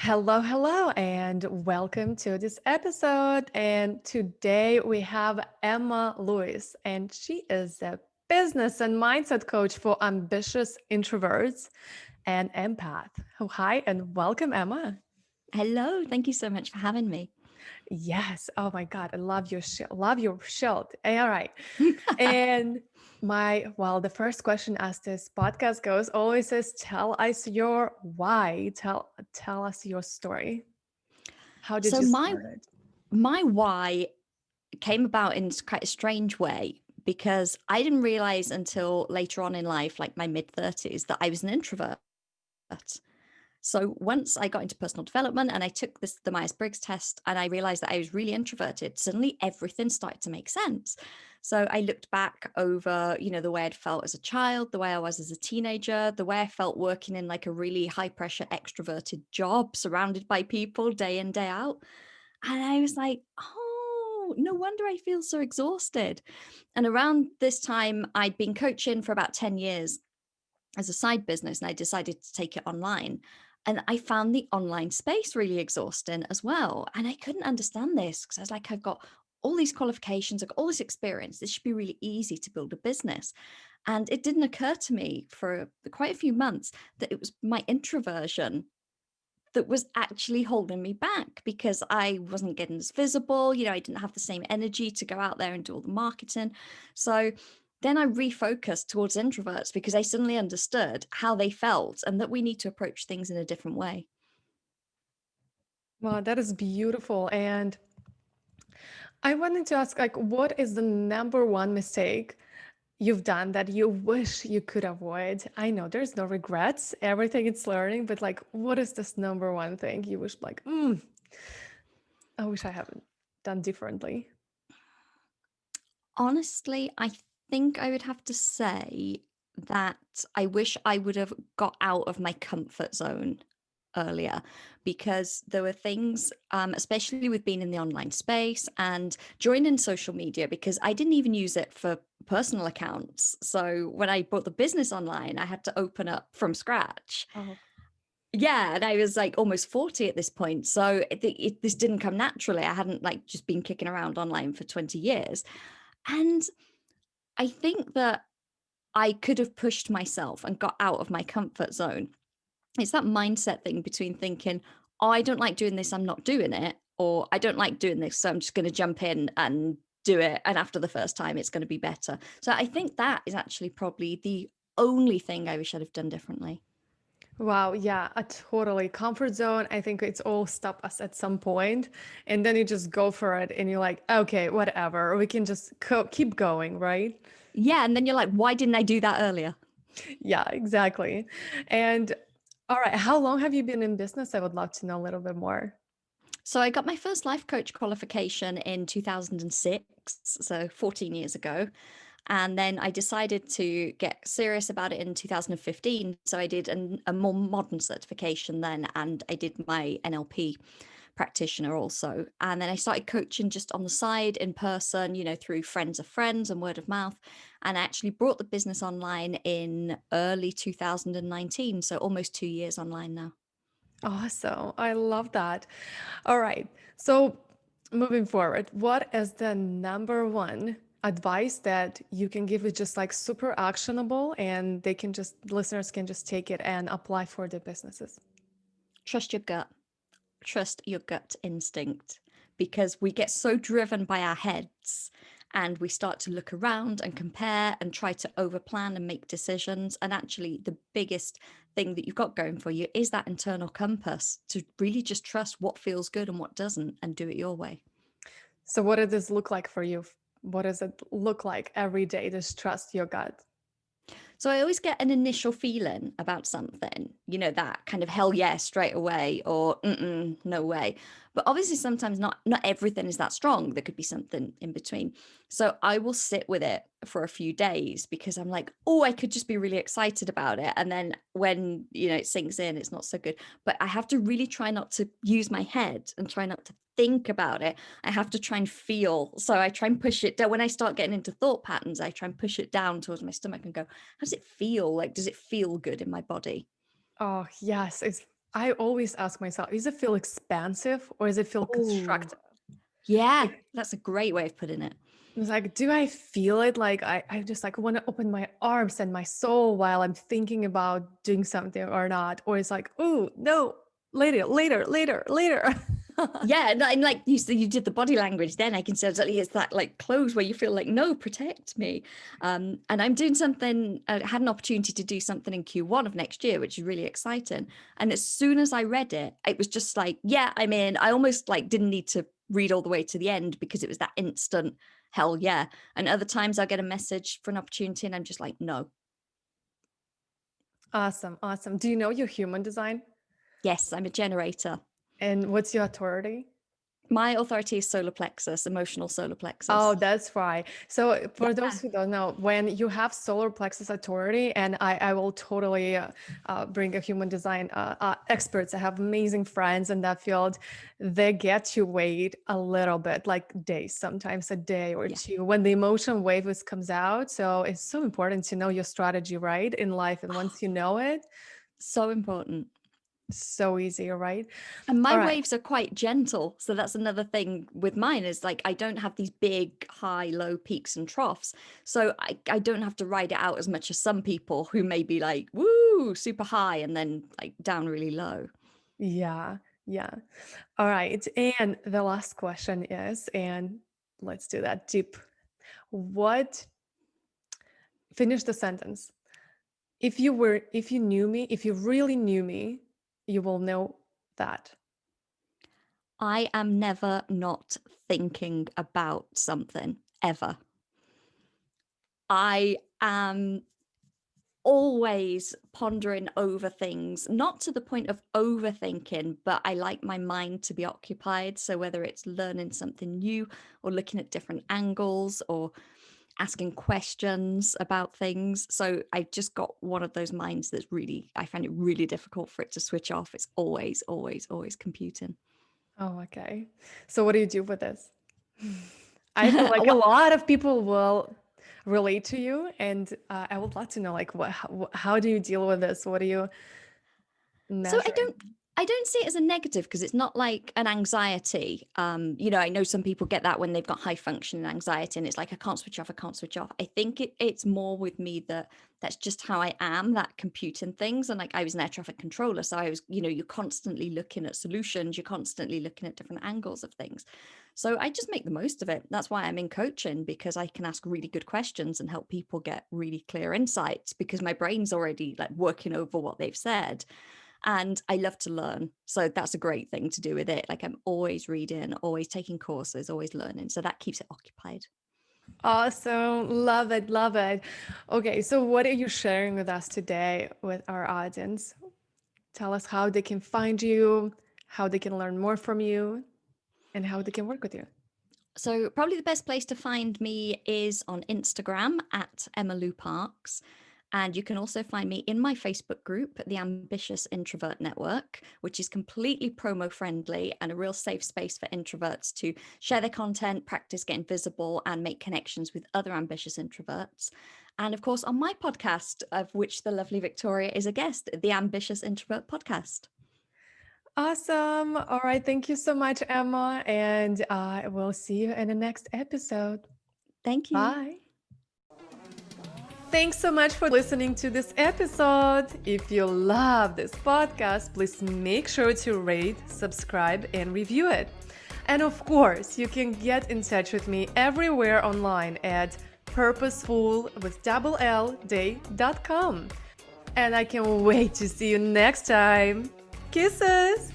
Hello, and welcome to this episode. And today we have Emma Louise, and she is a business and mindset coach for ambitious introverts and empath. Oh, hi, and welcome, Emma. Hello, thank you so much for having me. Yes. Oh my God, I love your love your shield. All right. And the first question as this podcast goes always is tell us your why. Tell us your story. How did So you my start it? my why came about in quite a strange way because I didn't realize until later on in life, like my mid 30s, that I was an introvert. So once I got into personal development and I took the Myers-Briggs test and I realized that I was really introverted, suddenly everything started to make sense. So I looked back over, the way I'd felt as a child, the way I was as a teenager, the way I felt working in like a really high pressure extroverted job surrounded by people day in, day out. And I was like, oh, no wonder I feel so exhausted. And around this time, I'd been coaching for about 10 years as a side business and I decided to take it online. And I found the online space really exhausting as well. And I couldn't understand this because I was like, I've got all these qualifications, I've got all this experience. This should be really easy to build a business. And it didn't occur to me for quite a few months that it was my introversion that was actually holding me back because I wasn't getting as visible. I didn't have the same energy to go out there and do all the marketing. So then I refocused towards introverts because I suddenly understood how they felt and that we need to approach things in a different way. Well, that is beautiful. And I wanted to ask, like, what is the number one mistake you've done that you wish you could avoid? I know there's no regrets, everything it's learning, but like, what is this number one thing you wish, like, I wish I haven't done differently? Honestly, I think I would have to say that I wish I would have got out of my comfort zone earlier because there were things, especially with being in the online space and joining social media, because I didn't even use it for personal accounts. So when I bought the business online, I had to open up from scratch. Oh, Yeah, and I was like almost 40 at this point. So this didn't come naturally. I hadn't like just been kicking around online for 20 years. And I think that I could have pushed myself and got out of my comfort zone. It's that mindset thing between thinking, oh, I don't like doing this, I'm not doing it, or I don't like doing this, so I'm just going to jump in and do it. And after the first time, it's going to be better. So I think that is actually probably the only thing I wish I'd have done differently. wow. Yeah, a totally comfort zone. I think it's all stop us at some point, and then you just go for it and you're like, okay, whatever. We can just keep going, right? Yeah. And then you're like, why didn't I do that earlier? Yeah, exactly. And all right, how long have you been in business? I would love to know a little bit more. So I got my first life coach qualification in 2006, so 14 years ago. And then I decided to get serious about it in 2015. So I did a more modern certification then, and I did my NLP practitioner also. And then I started coaching just on the side in person, through friends of friends and word of mouth. And I actually brought the business online in early 2019. So almost 2 years online now. Awesome. I love that. All right. So, moving forward, what is the number one advice that you can give it just like super actionable and listeners can just take it and apply for their businesses? Trust your gut. Trust your gut instinct because we get so driven by our heads and we start to look around and compare and try to overplan and make decisions. And actually, the biggest thing that you've got going for you is that internal compass to really just trust what feels good and what doesn't and do it your way. So, what does this look like for you? What does it look like every day? Just trust your gut. So I always get an initial feeling about something, that kind of hell yes straight away or no way. But obviously sometimes not everything is that strong. There could be something in between. So I will sit with it for a few days because I'm like, oh, I could just be really excited about it. And then when, it sinks in, it's not so good. But I have to really try not to use my head and try not to think about it. I have to try and feel. So I try and push it down. When I start getting into thought patterns, I try and push it down towards my stomach and go, how does it feel? Like, does it feel good in my body? Oh, yes. I always ask myself, does it feel expansive or does it feel Oh, constructive? yeah, Like, that's a great way of putting it. it's like, do I feel it? Like I just like want to open my arms and my soul while I'm thinking about doing something or not? Or it's like, oh no, later, later, later, later. Yeah, and like you said, you did the body language. Then I can say exactly it's that like close where you feel like no, protect me. And I'm doing something. I had an opportunity to do something in Q1 of next year, which is really exciting. And as soon as I read it, it was just like, yeah, I'm in. I almost like didn't need to read all the way to the end because it was that instant hell yeah. And other times I'll get a message for an opportunity, and I'm just like, no. Awesome, awesome. Do you know your human design? Yes, I'm a generator. And what's your authority? My authority is solar plexus, emotional solar Oh, plexus. that's right. So for Yeah. those who don't know, when you have solar plexus authority, and I will totally bring a human design experts. I have amazing friends in that field. They get to wait a little bit, like days, sometimes a day or Yeah. two, when the emotion wave comes out. So it's so important to know your strategy, right, in life. And once you know it, So important. so easy, right? And my All right. waves are quite gentle. So that's another thing with mine is like I don't have these big, high, low peaks and troughs. So I don't have to ride it out as much as some people who may be like, woo, super high and then like down really low. Yeah. Yeah. All right. And the last question is, and let's do that deep. What, finish the sentence. If you knew me, if you really knew me, you will know that. I am never not thinking about something ever. I am always pondering over things, not to the point of overthinking, but I like my mind to be occupied. So whether it's learning something new or looking at different angles or asking questions about things. So I've just got one of those minds that's really, I find it really difficult for it to switch off. It's always, always, always computing. Oh, okay. So what do you do with this? I feel like a Well, lot of people will relate to you, and I would love to know, like, how do you deal with this? What do you so I measure? don't see it as a negative because it's not like an anxiety. I know some people get that when they've got high functioning anxiety and it's like I can't switch off, I can't switch off. I think it's more with me that that's just how I am, that computing things. And like I was an air traffic controller, so I was, you're constantly looking at solutions, you're constantly looking at different angles of things. So I just make the most of it. That's why I'm in coaching, because I can ask really good questions and help people get really clear insights because my brain's already like working over what they've said. And I love to learn. So that's a great thing to do with it. Like I'm always reading, always taking courses, always learning. So that keeps it occupied. Awesome. Love it. Love it. Okay. So, what are you sharing with us today with our audience? Tell us how they can find you, how they can learn more from you, and how they can work with you. So probably the best place to find me is on Instagram at Emma Lou Parks. And you can also find me in my Facebook group, the Ambitious Introvert Network, which is completely promo friendly and a real safe space for introverts to share their content, practice getting visible, and make connections with other ambitious introverts. And of course, on my podcast, of which the lovely Viktoriia is a guest, the Ambitious Introvert Podcast. Awesome. All right. Thank you so much, Emma. And we'll see you in the next episode. Thank you. Bye. Thanks so much for listening to this episode. If you love this podcast, please make sure to rate, subscribe, and review it. And of course, you can get in touch with me everywhere online at purposefulwithdoubleLday.com. And I can't wait to see you next time. Kisses!